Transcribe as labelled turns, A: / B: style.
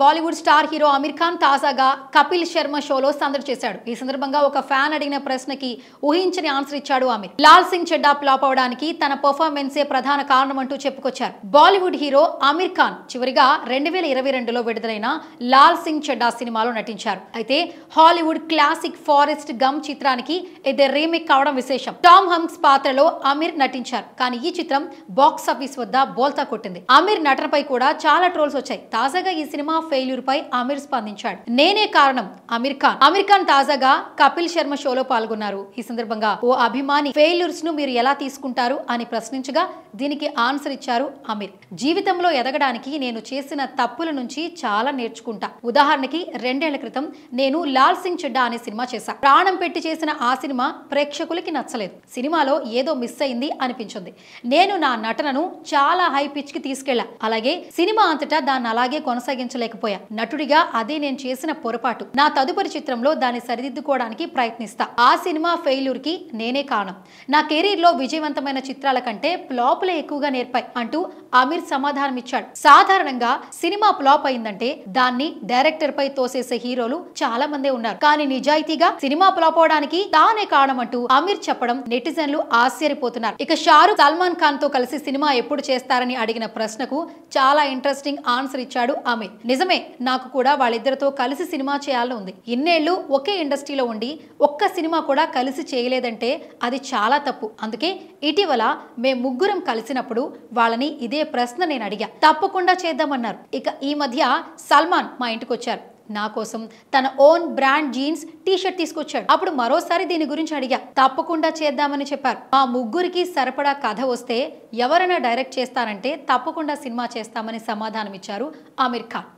A: Bollywood star hero Aamir Khan తాజాగా కపిల్ శర్మ షోలో సందడి చేశాడు. ఈ సందర్భంగా ఒక ఫ్యాన్ అడిగిన ప్రశ్నకి ఊహించని ఆన్సర్ ఇచ్చాడు అమీర్. లాల్ సింగ్ చెడ్డా ఫ్లాప్ అవడానికి తన పర్ఫార్మెన్సే ప్రధాన కారణం అంటూ చెప్పుకొచ్చారు. బాలీవుడ్ హీరో అమీర్ ఖాన్ చివరిగా 2022లో విడుదలైన లాల్ సింగ్ చెడ్డా సినిమాలో నటించారు. అయితే హాలీవుడ్ క్లాసిక్ ఫారెస్ట్ గమ్ చిత్రానికి ఇది రీమేక్ కావడం విశేషం. టామ్ హంక్స్ పాత్రలో అమీర్ నటించారు. కానీ ఈ చిత్రం బాక్స్ ఆఫీస్ వద్ద బోల్తా కొట్టింది. అమీర్ నటనపై కూడా చాలా ట్రోల్స్ వచ్చాయి. తాజాగా ఈ సినిమా ఫెయిల్యూర్ పై అమీర్ స్పందించాడు. నేనే కారణం అమీర్ ఖాన్ తాజాగా కపిల్ శర్మ షోలో పాల్గొన్నారు. ఈ సందర్భంగా ఓ అభిమాని ఫెయిల్యూర్స్ ను మీరు ఎలా తీసుకుంటారు అని ప్రశ్నించగా దీనికి ఆన్సర్ ఇచ్చారు అమీర్. జీవితంలో ఎదగడానికి నేను చేసిన తప్పుల నుంచి చాలా నేర్చుకుంటా. ఉదాహరణకి 2 ఏళ్ల క్రితం నేను లాల్ సింగ్ చెడ్డా అనే సినిమా చేశా. ప్రాణం పెట్టి చేసిన ఆ సినిమా ప్రేక్షకులకి నచ్చలేదు. సినిమాలో ఏదో మిస్ అయింది అనిపించింది. నేను నా నటనను చాలా హై పిచ్ కి తీసుకెళ్లా. అలాగే సినిమా అంతటా దాన్ని అలాగే కొనసాగించలేకపోయా. నటుడిగా అదే నేను చేసిన పొరపాటు. నా తదుపరి చిత్రంలో దాన్ని సరిదిద్దుకోవడానికి ప్రయత్నిస్తా. ఆ సినిమా ఫెయిల్యూర్ కి నేనే కారణం. నా కెరీర్ లో విజయవంతమైన చిత్రాల కంటే ఫ్లాపులే ఎక్కువగా నేర్పాయి అంటూ అమీర్ సమాధానం ఇచ్చాడు. సాధారణంగా సినిమా ఫ్లాప్ అయిందంటే దాన్ని డైరెక్టర్ పై తోసేసే హీరోలు చాలా మందే ఉన్నారు. కానీ నిజాయితీగా సినిమా ఫ్లాప్ అవడానికి తానే కారణం అంటూ అమీర్ చెప్పడం నెటిజన్లు ఆశ్చర్యపోతున్నారు. ఇక షారుఖ్ సల్మాన్ ఖాన్ తో కలిసి సినిమా ఎప్పుడు చేస్తారని అడిగిన ప్రశ్నకు చాలా ఇంట్రెస్టింగ్ ఆన్సర్ ఇచ్చాడు అమీర్. నిజమే, నాకు కూడా వాళ్ళిద్దరితో కలిసి సినిమా చేయాలని ఉంది. ఇన్నేళ్లు ఒకే ఇండస్ట్రీలో ఉండి ఒక్క సినిమా కూడా కలిసి చేయలేదంటే అది చాలా తప్పు. అందుకే ఇటీవల మేము ముగ్గురం కలిసినప్పుడు వాళ్ళని ఇదే ప్రశ్న నేను అడిగా. తప్పకుండా చేద్దామన్నారు. ఇక ఈ మధ్య సల్మాన్ మా ఇంటికి వచ్చారు. నా కోసం తన ఓన్ బ్రాండ్ జీన్స్ టీ-షర్ట్ తీసుకొచ్చాడు. అప్పుడు మరోసారి దీని గురించి అడిగా. తప్పకుండా చేద్దామని చెప్పారు. మా ముగ్గురికి సరిపడా కథ వస్తే ఎవరైనా డైరెక్ట్ చేస్తానంటే తప్పకుండా సినిమా చేస్తామని సమాధానం ఇచ్చారు అమీర్ ఖాన్.